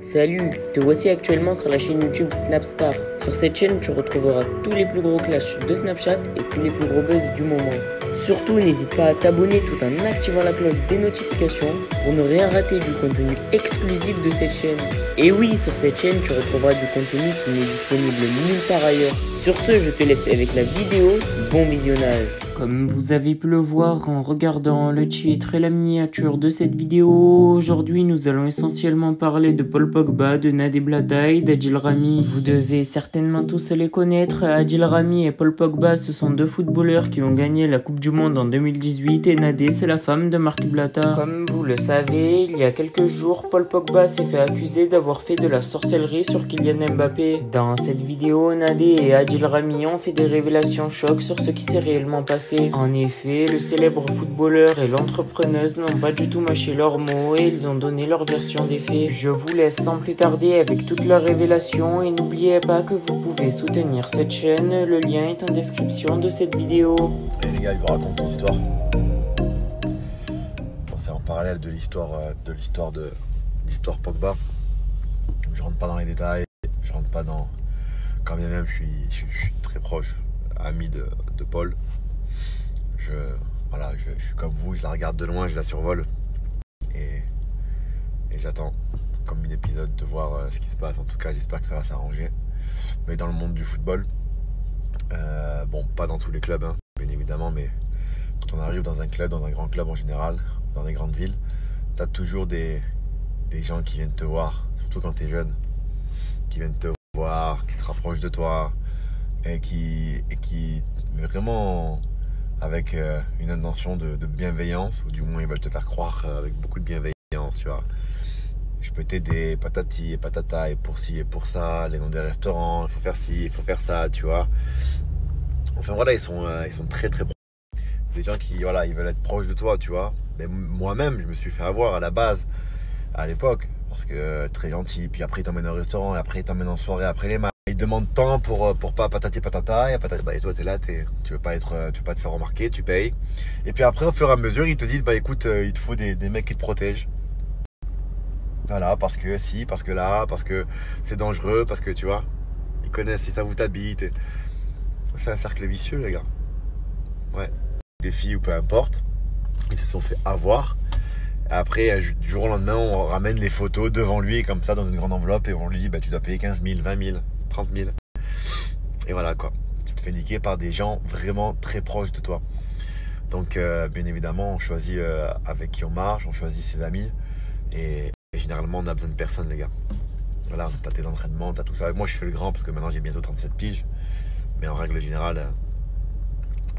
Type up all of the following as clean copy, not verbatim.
Salut, te voici actuellement sur la chaîne YouTube Snapstar. Sur cette chaîne, tu retrouveras tous les plus gros clashs de Snapchat et tous les plus gros buzz du moment. Surtout, n'hésite pas à t'abonner tout en activant la cloche des notifications pour ne rien rater du contenu exclusif de cette chaîne. Et oui, sur cette chaîne, tu retrouveras du contenu qui n'est disponible nulle part ailleurs. Sur ce, je te laisse avec la vidéo. Bon visionnage. Comme vous avez pu le voir en regardant le titre et la miniature de cette vidéo, aujourd'hui nous allons essentiellement parler de Paul Pogba, de Nadé Bladaï, d'Adil Rami. Vous devez certainement tous les connaître. Adil Rami et Paul Pogba, ce sont deux footballeurs qui ont gagné la Coupe du Monde en 2018 et Nadé, c'est la femme de Marc Blatta. Comme vous le savez, il y a quelques jours, Paul Pogba s'est fait accuser d'avoir fait de la sorcellerie sur Kylian Mbappé. Dans cette vidéo, Nadé et Adil Rami ont fait des révélations chocs sur ce qui s'est réellement passé. En effet, le célèbre footballeur et l'entrepreneuse n'ont pas du tout mâché leurs mots et ils ont donné leur version des faits. Je vous laisse sans plus tarder avec toutes leurs révélations et n'oubliez pas que vous pouvez soutenir cette chaîne, le lien est en description de cette vidéo. Et les gars, ils vous racontent une histoire. C'est en parallèle de l'histoire Pogba. Je rentre pas dans les détails, je rentre pas dans... Quand bien même je suis très proche, ami de Paul. Je suis comme vous, je la regarde de loin, je la survole et j'attends comme un épisode de voir ce qui se passe. En tout cas, j'espère que ça va s'arranger. Mais dans le monde du football, bon, pas dans tous les clubs, hein, bien évidemment, mais quand on arrive dans un club, dans un grand club en général, dans des grandes villes, tu as toujours des gens qui viennent te voir, surtout quand tu es jeune, qui viennent te voir, qui se rapprochent de toi et qui vraiment... avec une intention de bienveillance, ou du moins ils veulent te faire croire avec beaucoup de bienveillance, tu vois. Je peux t'aider, patati et patata, et pour ci et pour ça, les noms des restaurants, il faut faire ci, il faut faire ça, tu vois. Enfin voilà, ils sont très très proches. Des gens qui, voilà, ils veulent être proches de toi, tu vois. Mais moi-même, je me suis fait avoir à la base, à l'époque, parce que très gentil, puis après ils t'emmènent au restaurant, et après ils t'emmènent en soirée, après les matchs. Ils demandent tant pour pas patati patata, et toi t'es là, tu veux pas te faire remarquer, tu payes. Et puis après, au fur et à mesure, ils te disent, bah écoute, il te faut des mecs qui te protègent. Voilà, parce que si, parce que là, parce que c'est dangereux, parce que tu vois, ils connaissent si ça vous t'habite. C'est un cercle vicieux, les gars. Ouais. Des filles ou peu importe, ils se sont fait avoir. Après, du jour au lendemain, on ramène les photos devant lui, comme ça, dans une grande enveloppe, et on lui dit, bah tu dois payer 15 000, 20 000. 30 000. Et voilà quoi. Tu te fais niquer par des gens vraiment très proches de toi. Donc bien évidemment, on choisit avec qui on marche, on choisit ses amis. Et généralement, on a besoin de personne, les gars. Voilà, t'as tes entraînements, t'as tout ça. Moi, je fais le grand parce que maintenant, j'ai bientôt 37 piges. Mais en règle générale,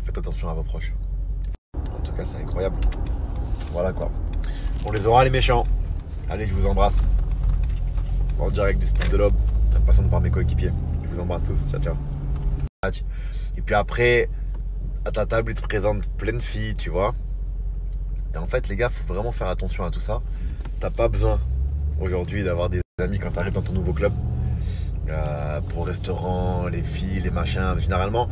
faites attention à vos proches. En tout cas, c'est incroyable. Voilà quoi. On les aura, les méchants. Allez, je vous embrasse. En direct du Stade de l'Aube. J'ai l'impression de voir mes coéquipiers. Je vous embrasse tous. Ciao, ciao. Et puis après, à ta table, ils te présentent plein de filles, tu vois. Et en fait, les gars, faut vraiment faire attention à tout ça. T'as pas besoin aujourd'hui d'avoir des amis quand tu arrives dans ton nouveau club. Pour restaurant, les filles, les machins. Généralement,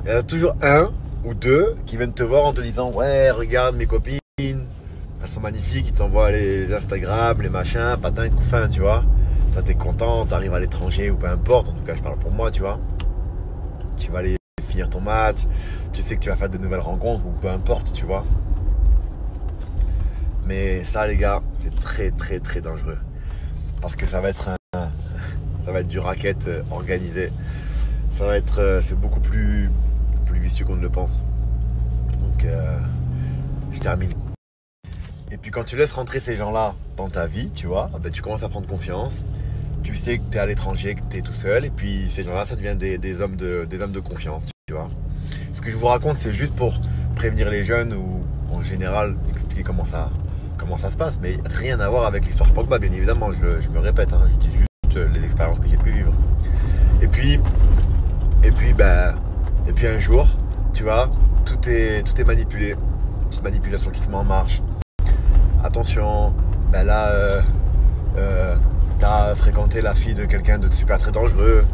il y en a toujours un ou deux qui viennent te voir en te disant, ouais, regarde mes copines, elles sont magnifiques, ils t'envoient les Instagram, les machins, patins, couffins, tu vois. Toi t'es content, t'arrives à l'étranger ou peu importe, en tout cas je parle pour moi, tu vois. Tu vas aller finir ton match, tu sais que tu vas faire de nouvelles rencontres ou peu importe, tu vois. Mais ça les gars, c'est très très très dangereux. Parce que ça va être du racket organisé. Ça va être, c'est beaucoup plus vicieux qu'on ne le pense. Donc je termine. Et puis quand tu laisses rentrer ces gens-là dans ta vie, tu vois, ben, tu commences à prendre confiance. Tu sais que tu es à l'étranger, que tu es tout seul. Et puis ces gens-là, ça devient des hommes de confiance, tu vois. Ce que je vous raconte, c'est juste pour prévenir les jeunes ou en général expliquer comment ça se passe. Mais rien à voir avec l'histoire Pogba, bien évidemment. Je me répète, hein, je dis juste les expériences que j'ai pu vivre. Et puis un jour, tu vois, tout est manipulé. Petite manipulation qui se met en marche. Attention, ben là, t'as fréquenté la fille de quelqu'un de super très dangereux,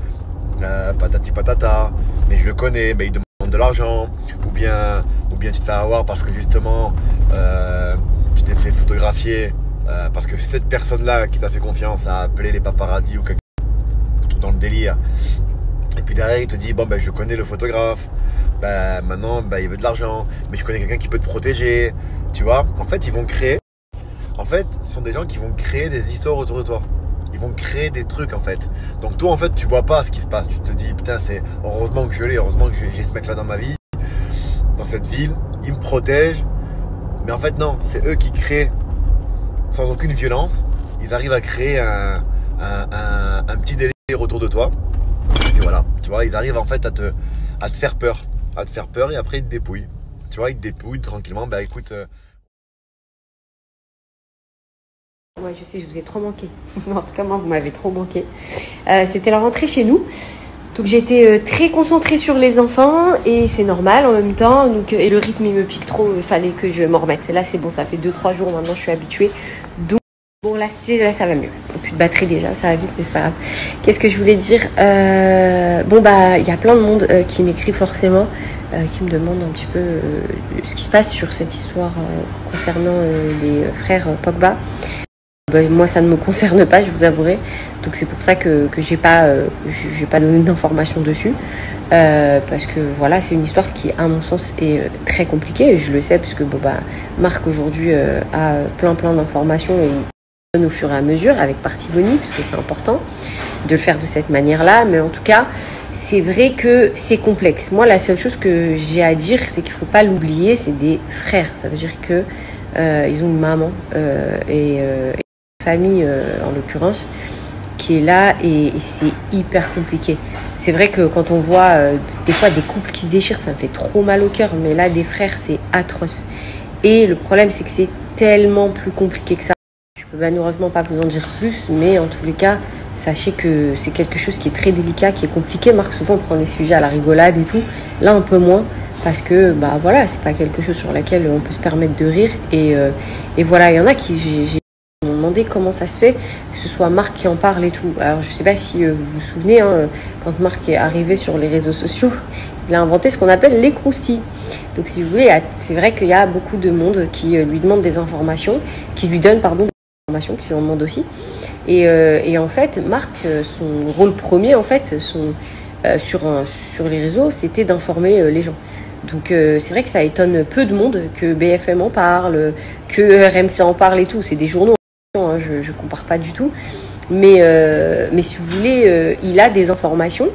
patati patata, mais je le connais, mais il demande de l'argent, ou bien tu te fais avoir parce que justement tu t'es fait photographier parce que cette personne-là qui t'a fait confiance a appelé les paparazzis ou quelque chose, tout dans le délire. Et puis derrière, il te dit, bon, ben, je connais le photographe. Ben, maintenant, ben, il veut de l'argent. Mais je connais quelqu'un qui peut te protéger. Tu vois, en fait, ils vont créer. En fait, ce sont des gens qui vont créer des histoires autour de toi. Ils vont créer des trucs, en fait. Donc, toi, en fait, tu vois pas ce qui se passe. Tu te dis, putain, c'est heureusement que je l'ai. Heureusement que j'ai ce mec-là dans ma vie. Dans cette ville. Il me protège. Mais en fait, non. C'est eux qui créent sans aucune violence. Ils arrivent à créer un petit délire autour de toi. Et voilà, tu vois, ils arrivent en fait à te faire peur. À te faire peur et après ils te dépouillent. Tu vois, ils te dépouillent tranquillement. Bah écoute. Ouais, je sais, je vous ai trop manqué. En tout cas, moi, vous m'avez trop manqué. C'était la rentrée chez nous. Donc j'étais très concentrée sur les enfants et c'est normal en même temps. Donc, et le rythme, il me pique trop. Il fallait que je m'en remette. Et là, c'est bon, ça fait 2-3 jours maintenant, je suis habituée. Donc, bon, là, ça va mieux. Plus de batterie déjà, ça va vite, mais c'est pas grave. Qu'est-ce que je voulais dire bon, bah, il y a plein de monde qui m'écrit forcément, qui me demande un petit peu ce qui se passe sur cette histoire concernant les frères Pogba. Moi, ça ne me concerne pas, je vous avouerai. Donc, c'est pour ça que j'ai pas donné d'informations dessus. Parce que voilà, c'est une histoire qui, à mon sens, est très compliquée. Je le sais, puisque bon, bah, Marc aujourd'hui a plein d'informations et au fur et à mesure avec parcimonie, puisque c'est important de le faire de cette manière-là. Mais en tout cas, c'est vrai que c'est complexe. Moi, la seule chose que j'ai à dire, c'est qu'il ne faut pas l'oublier, c'est des frères. Ça veut dire que ils ont une maman et une famille, en l'occurrence, qui est là et c'est hyper compliqué. C'est vrai que quand on voit des fois des couples qui se déchirent, ça me fait trop mal au cœur. Mais là, des frères, c'est atroce. Et le problème, c'est que c'est tellement plus compliqué que ça. Je peux malheureusement pas vous en dire plus, mais en tous les cas, sachez que c'est quelque chose qui est très délicat, qui est compliqué. Marc, souvent, on prend des sujets à la rigolade et tout. Là, un peu moins, parce que, bah voilà, c'est pas quelque chose sur lequel on peut se permettre de rire. Et voilà, il y en a qui m'ont demandé comment ça se fait que ce soit Marc qui en parle et tout. Alors, je sais pas si vous vous souvenez, hein, quand Marc est arrivé sur les réseaux sociaux, il a inventé ce qu'on appelle les croustilles. Donc, si vous voulez, c'est vrai qu'il y a beaucoup de monde qui lui demande des informations, qui lui donne, pardon, qui lui en demande aussi. Et en fait, Marc, son rôle premier, en fait, sur les réseaux, c'était d'informer les gens. Donc, c'est vrai que ça étonne peu de monde que BFM en parle, que RMC en parle et tout. C'est des journaux, hein, je compare pas du tout. Mais si vous voulez, il a des informations.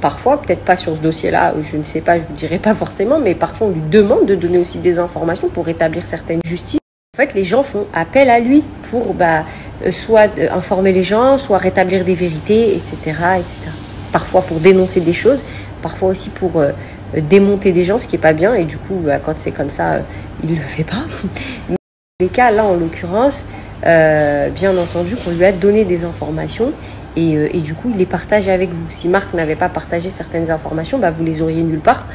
Parfois, peut-être pas sur ce dossier-là, je ne sais pas, je vous dirai pas forcément, mais parfois on lui demande de donner aussi des informations pour rétablir certaines justices. En fait, les gens font appel à lui pour soit informer les gens, soit rétablir des vérités, etc., etc. Parfois pour dénoncer des choses, parfois aussi pour démonter des gens, ce qui est pas bien. Et du coup, quand c'est comme ça, il le fait pas. Mais dans les cas, là, en l'occurrence, bien entendu, qu'on lui a donné des informations et du coup, il les partage avec vous. Si Marc n'avait pas partagé certaines informations, vous les auriez nulle part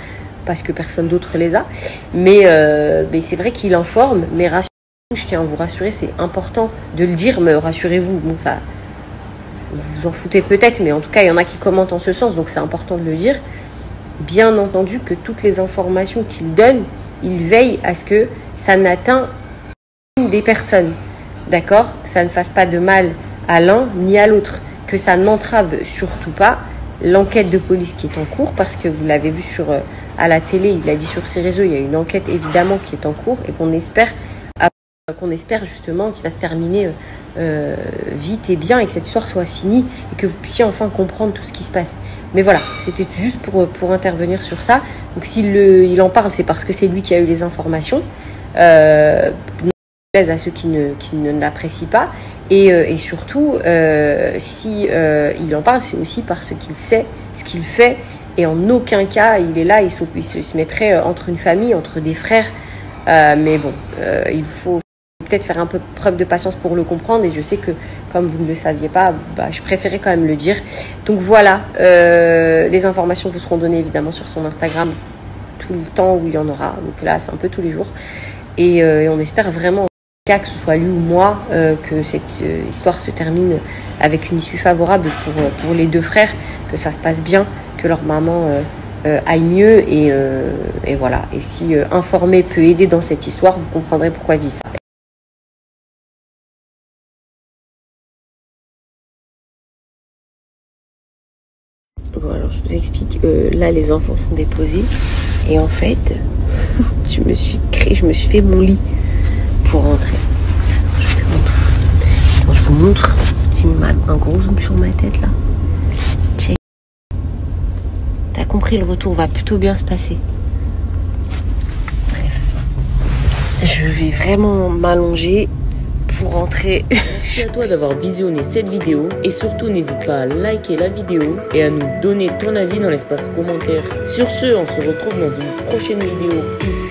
parce que personne d'autre les a. Mais c'est vrai qu'il informe, mais je tiens à vous rassurer, c'est important de le dire, mais rassurez-vous, bon, ça, vous vous en foutez peut-être, mais en tout cas, il y en a qui commentent en ce sens, donc c'est important de le dire. Bien entendu que toutes les informations qu'il donne, il veille à ce que ça n'atteint une des personnes, d'accord ? Que ça ne fasse pas de mal à l'un ni à l'autre, que ça n'entrave surtout pas l'enquête de police qui est en cours, parce que vous l'avez vu à la télé, il a dit sur ses réseaux, il y a une enquête évidemment qui est en cours et qu'on espère justement qu'il va se terminer vite et bien et que cette histoire soit finie et que vous puissiez enfin comprendre tout ce qui se passe. Mais voilà, c'était juste pour intervenir sur ça. Donc il en parle, c'est parce que c'est lui qui a eu les informations. À ceux qui ne l'apprécient pas. Et surtout, si il en parle, c'est aussi parce qu'il sait ce qu'il fait. Et en aucun cas, il est là, il se mettrait entre une famille, entre des frères. Mais bon, il faut peut-être faire un peu preuve de patience pour le comprendre. Et je sais que, comme vous ne le saviez pas, je préférais quand même le dire. Donc voilà, les informations vous seront données évidemment sur son Instagram tout le temps où il y en aura. Donc là, c'est un peu tous les jours. Et on espère vraiment, que ce soit lui ou moi, que cette histoire se termine avec une issue favorable pour les deux frères, que ça se passe bien, que leur maman aille mieux. Et voilà. Et si informer peut aider dans cette histoire, vous comprendrez pourquoi je dis ça. Bon, alors je vous explique. Là, les enfants sont déposés. Et en fait, je me suis fait mon lit pour rentrer. Je te montre. Attends, je vous montre. J'ai mis un gros zoom sur ma tête là. Check. T'as compris, le retour va plutôt bien se passer. Bref. Je vais vraiment m'allonger pour rentrer. Merci à toi d'avoir visionné cette vidéo et surtout n'hésite pas à liker la vidéo et à nous donner ton avis dans l'espace commentaire. Sur ce, on se retrouve dans une prochaine vidéo. Peace.